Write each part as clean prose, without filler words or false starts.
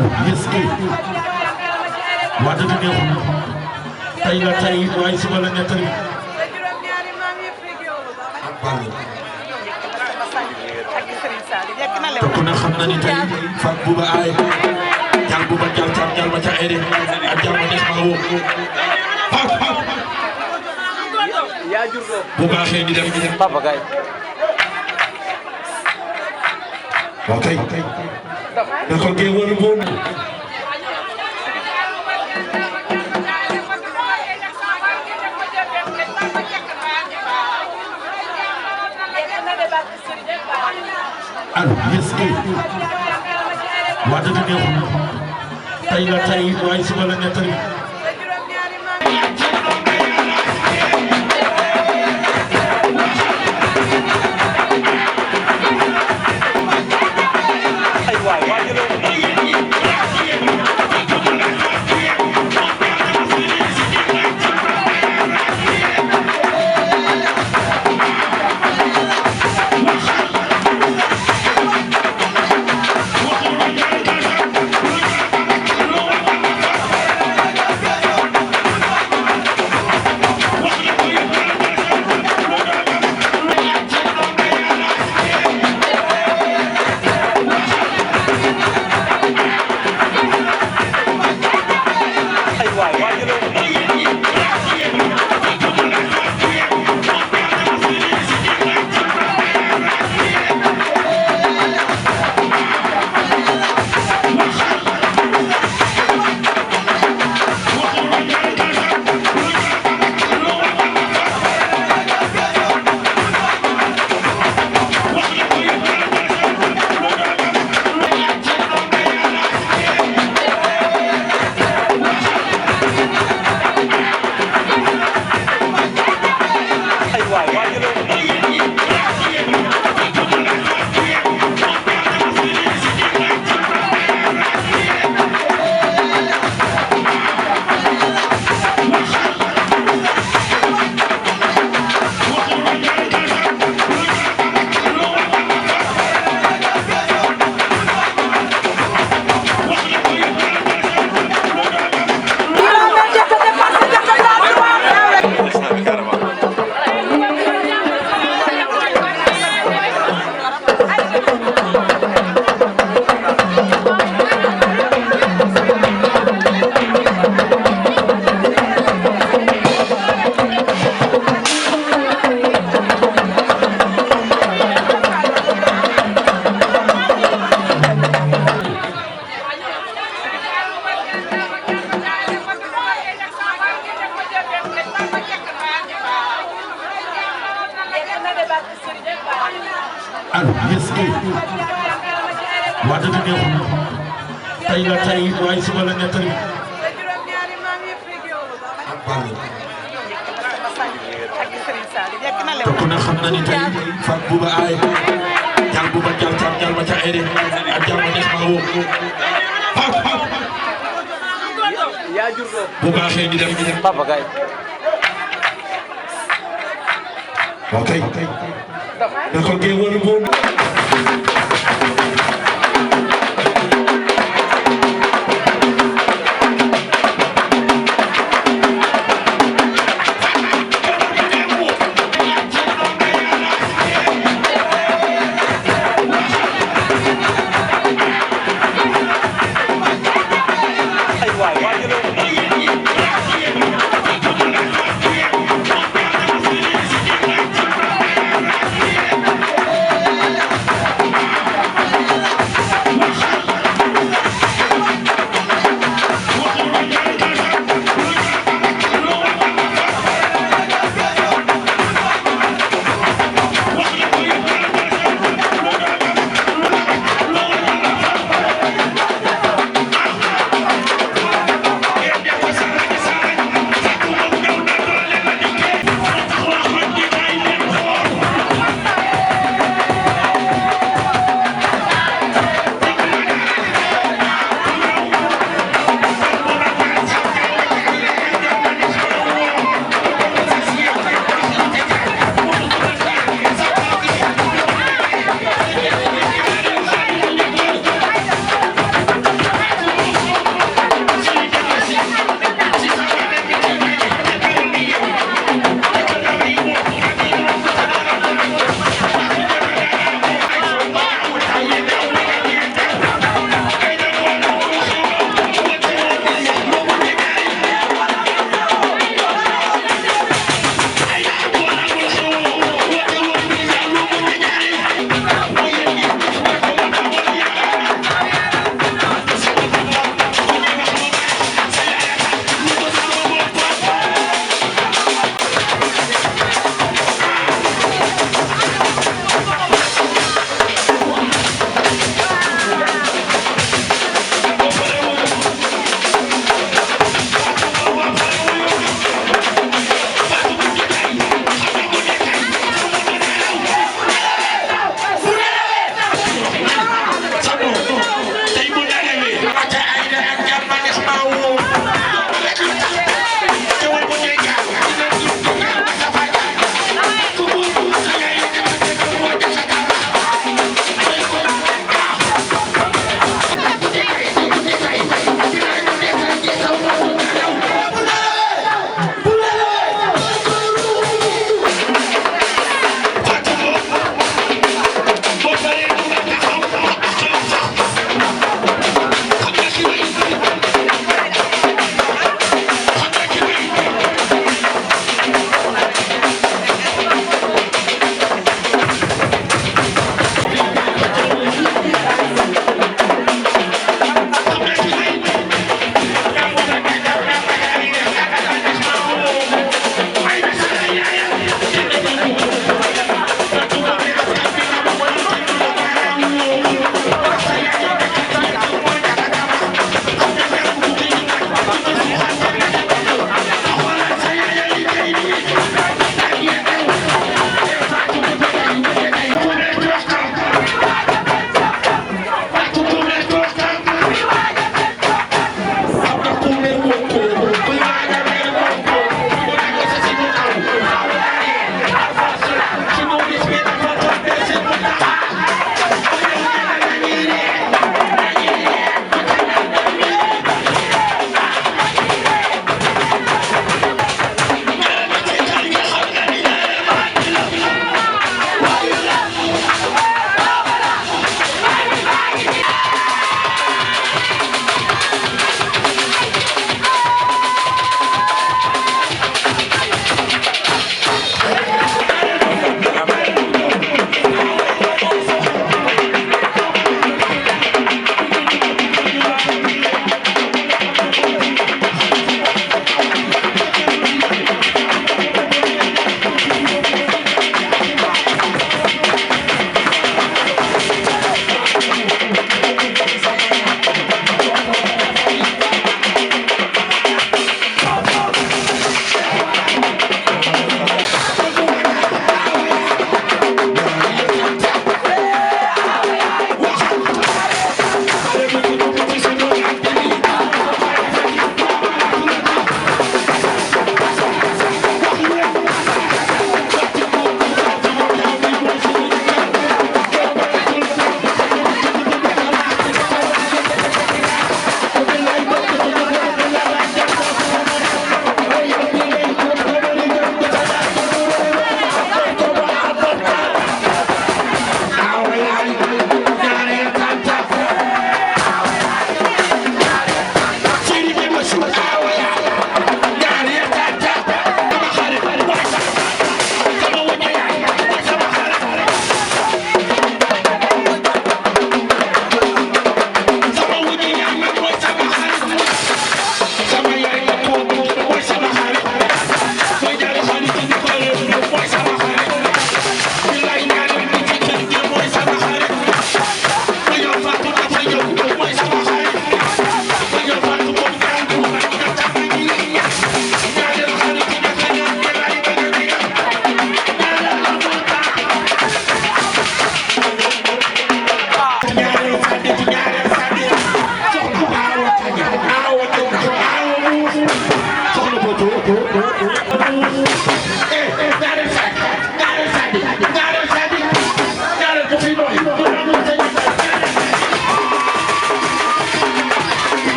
Allo yes waa dëgg neexul tey la tey waaye suba la nettali te ku ne xam na ni tey fak buba aay jal buba jal tam jal ba ca ere ak jal ba neex ma woo bu baaxee ñu dem papa kay ok da ko gee wala boobu Allo yes waa dëgg neexul tey la tey waaye suba la nettali Allo yes waa dëgg neexul tey la tey waaye suba la nettali te ku ne xam na ni tey fak buba aay jal buba jal tam jal ba ca ere ak jal ba neex ma woo bu baaxee ñu dem papa kay ok da ko gee wala boobu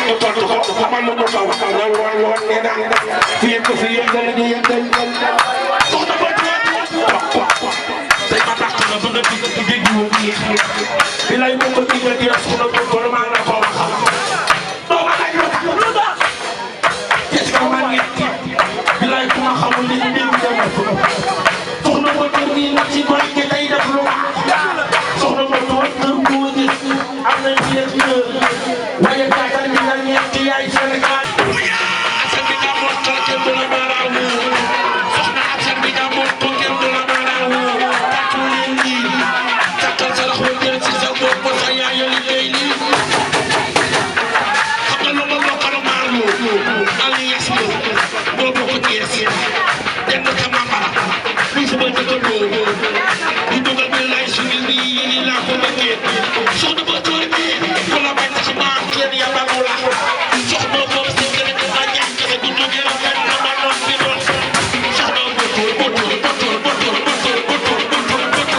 ñu tontu ko xamal lu ko taw loolu woon nee naa fii ko fi yëngal ñu yëngal soxna ba tey ma tax na ba nga digg ci géej wu bi lay mo ko digg di soxna ba ko ma na ko wax do ma laaj lu tax est-ce que ma ngi bi lay ku ma xamul li ñu dégg soxna ba ko ni na ci boy ke day def lu soxna ba ko ko gis am na ci waaye gàttal bi nga ñetti yaay Sénégal asan bi nga mot ko kenn du la baaraamu soxna asan bi nga mot ko kenn du la baaraamu tàccu leen lii tàccal sa loxo jël ci sa bopp sa yaay liggéey lii xam nga lu ma bokkal maalu alias lo boo bokk Thiès dem na ca Mambara luy sama dëkkandoo di dugal bi lay suñu nii yi laa ko bëggee soxna ba tool bi ko la bañ ci maa kenn yabalu la soxna boobu si gën a ma ñàkk sa du jóge la benn na ma noon bi doon soxna botor botor botor botor botor botor botor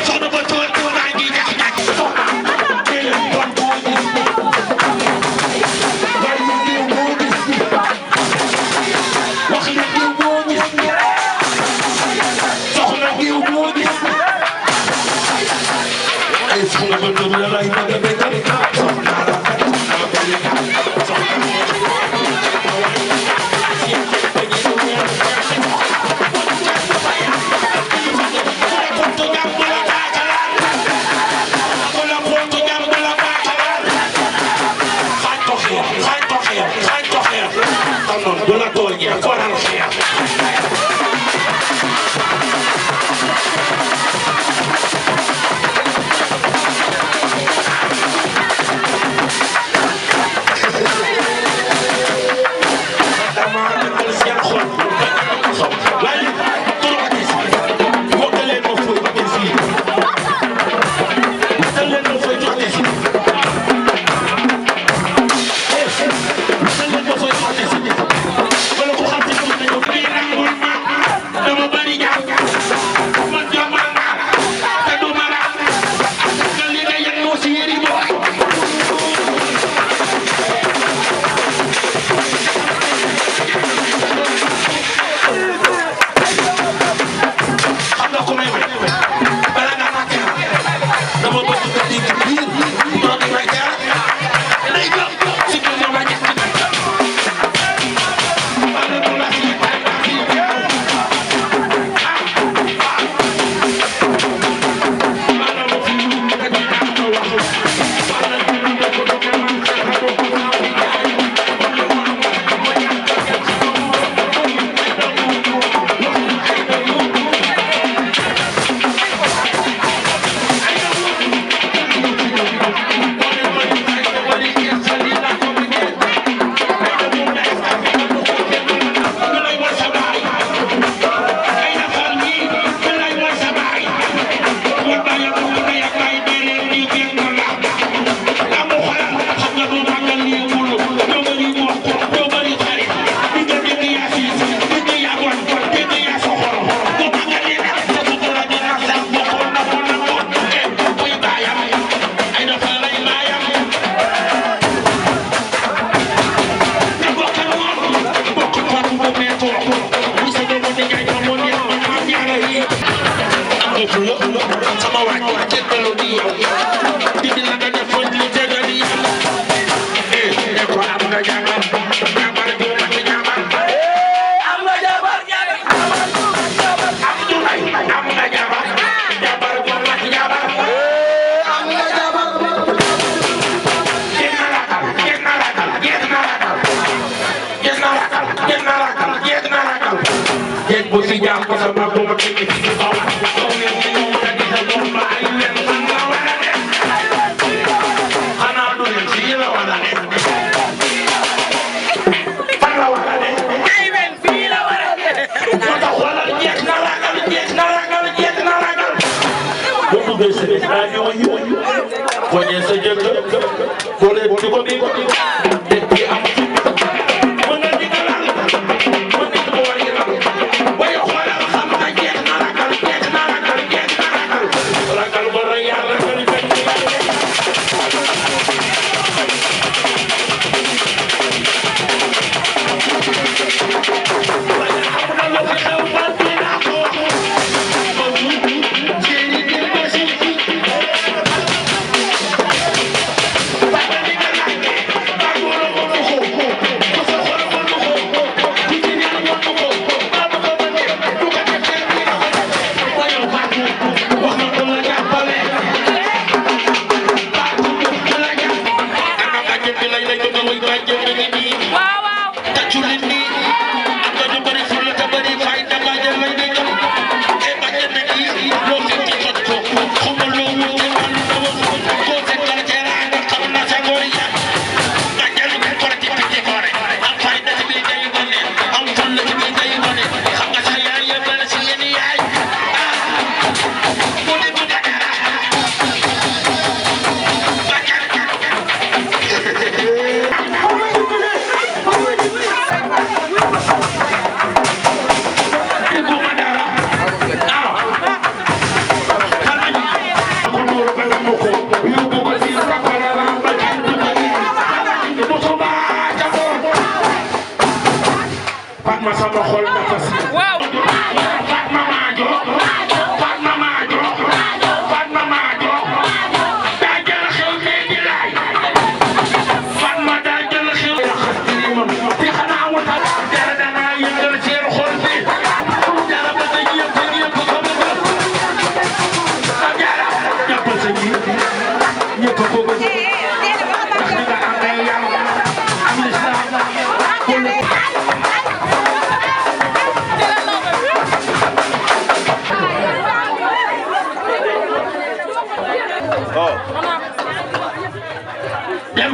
soxna botor maa ngi jax jax soxna déedéet doon boo gis waaye ñu diw boo gis wax li diw boo gis soxna diw boo gis ay soxna ba doon la lay bëgg a bëggal soxna la dama bëgg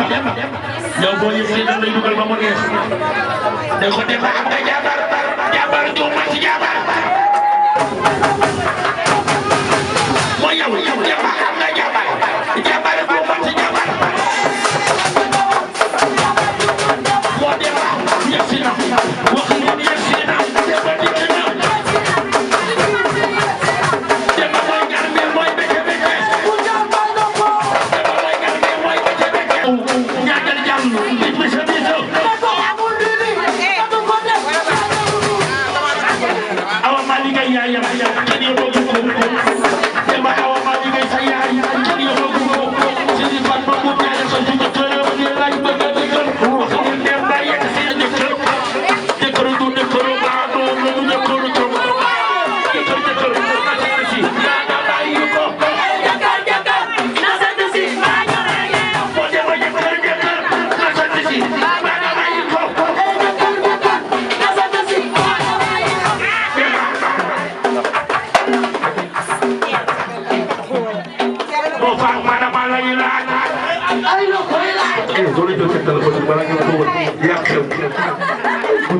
yow boo yëgee dañ lay dugal ba mu neex ne ko Demba am nga jabar du ma ci jabar mooy yow Demba am nga jabar du ma ci jabar moo Demba yegsi na wax leen yegsi na Demba dikk na Demba mooy garmi mooy bete bete Demba mooy garmi mooy bete bete ñaatal jàmm nit mi sa biso awa ma liggéey yaayam kenn yo bëgg ko Demba awa ma liggéey sa yaay kenn yo bëgg ko si di fan ba mu ñaare sa jugo tëre ni lay bëgg a dëggal wax ni Demba yegg si jëkkër du jëkkëru baa doon lu jëkkëru jom jëkkër na sant si yaa nga bàyyi ko jëkkër na sant si maa ñu rege moo Demba jëkkër na sant si maa nga bàyyi ko jëkkër na sant si maa nga bàyyi ko moo faa maanaam lay laaj ay lo koy laaj doo leen jël seen téléphone bi balaa ngeen ko wër yàq xew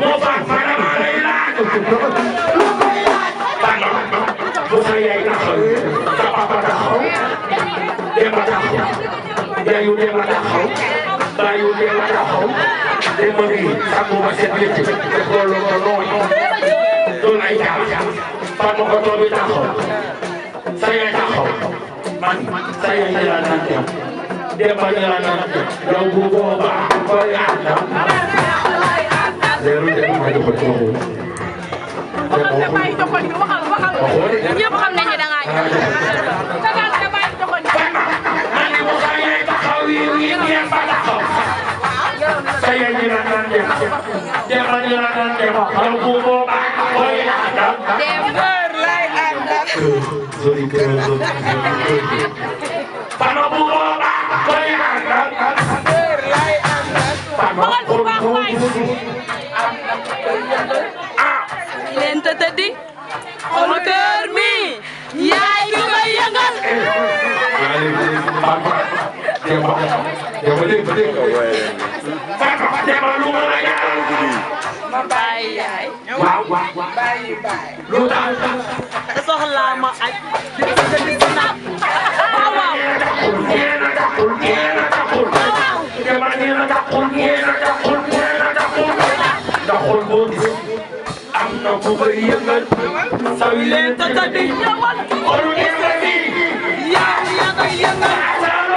moo faa maanaam lay laaj lo koy laaj bana bu sa yaay taxaw sa papa taxaw Demba taxaw yaayu Demba taxaw baayu Demba taxaw Demba bi sangu ba set wecc te xooloo ko nooy doon ay jaar Fatma ko toobi taxaw sa yaay taxaw man sa yaay jëla naan dem Demba jëla naan dem yow bu boobaa koy àndam leeru dem ma joxoon ko waxal nga bàyyi joxoon bi waxal ñëpp xam nañu da ngaa ñëw tagal nga bàyyi joxoon bi man ni bu sa yaay taxaw yi Demba taxaw sa yaay jëla naan dem Demba jëla naan dem yow bu boobaa koy àndam Zori Pano bu boobaa koy àndal Pano bu leen te tëddi xolu kër mi yaay bi may yëngal Demba lu ma la ñaan ma bàyyi yaay waaw lu tax soxla ma aj di si naat waaw ndaxul boo gis am na ku koy yëngal sawi leen tata di ñëwal xolu Demba bi yaa ngi yëngal